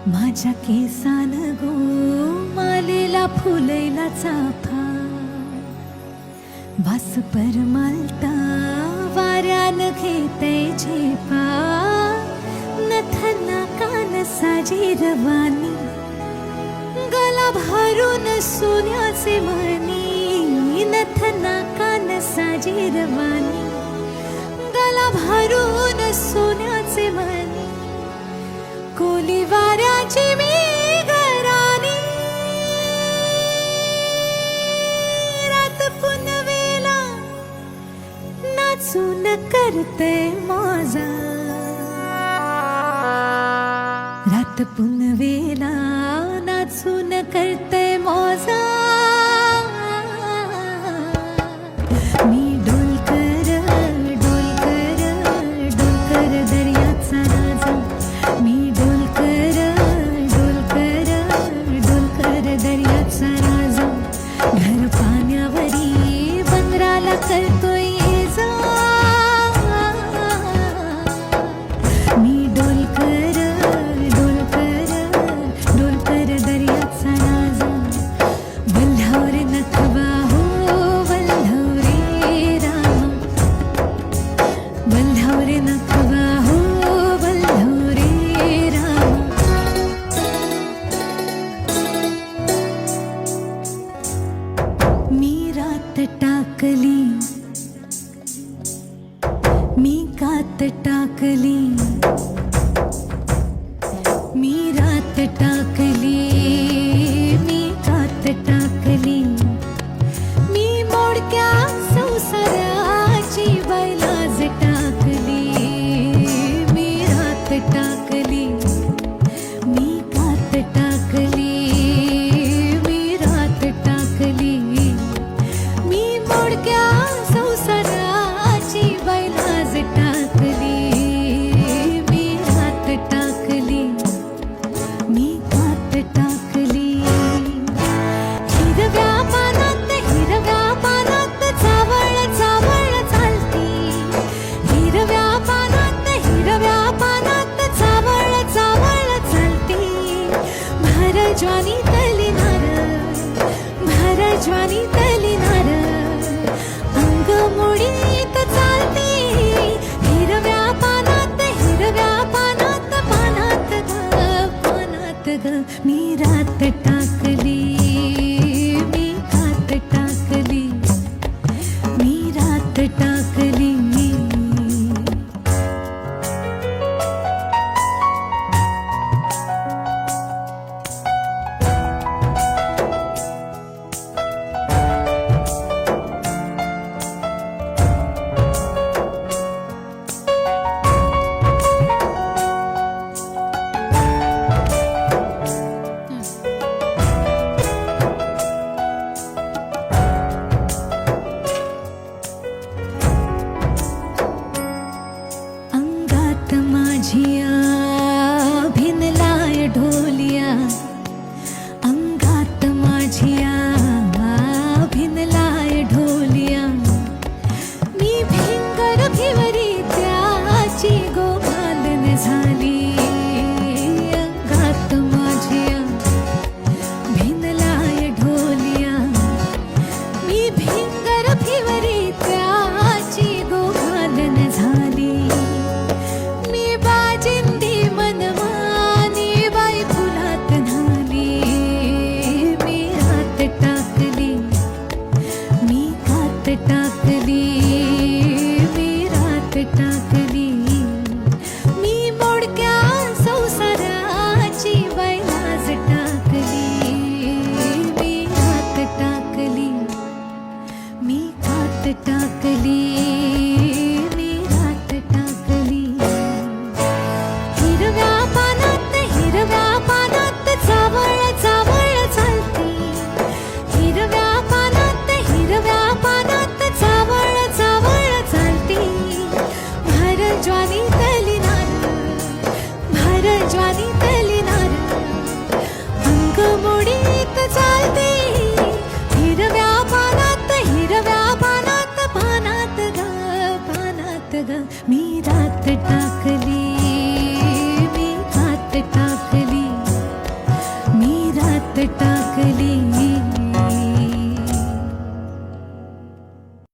माझ्या केसान गो मालेला फुलेला चाफा वास परमालता वाऱ्यान घेते झेपा नथना कान साजी रवानी गला भरून सोन्याचे मणी नथना कान साजी रवानी गला भरून सोन्याचे मणी कोली वाऱ्याची मी घराणी रात पुनवेला नाचून करते मजा रात पुनवेला नाचून करते मजा मी डोलकर डोलकर डोलकर दर्याचा राजा मी डोलकर डोलकर डोलकर दर्याचा राजा घर पाण्यावरी बंदराला करतोय ये जा मी डोलकर डोलकर डोलकर दर्याचा राजा वल्हावर नखवा हो वल्हावर राम वल्हावर नखवा हो वल्हावर राम मी रात टाकली मी कात टाकली मी रात टाकली मी कात टाकली मी मोडक्या संसाराची बैलाज टाकली मी रात टाकली मी कात टाकली मी रात टाकली मी मोडक्या संसाराची बैलाज टाकली मी रात टाकली मी कात टाकली हिरव्या पानात चावळ चावळ चालती हिरव्या पानात चावळ चावळ चालती भरज्वानी तलिनार अंग मोडीत चालती हिरव्या पानात पानात ग मी रात टाकली